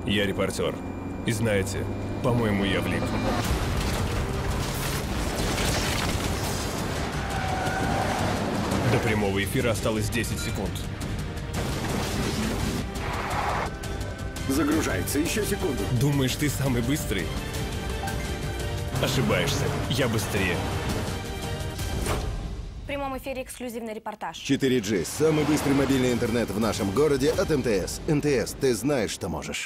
Я репортер. И знаете, по-моему, я влип. До прямого эфира осталось 10 секунд. Загружается, еще секунду. Думаешь, ты самый быстрый? Ошибаешься. Я быстрее. В прямом эфире эксклюзивный репортаж. 4G – самый быстрый мобильный интернет в нашем городе от МТС. МТС, ты знаешь, что можешь.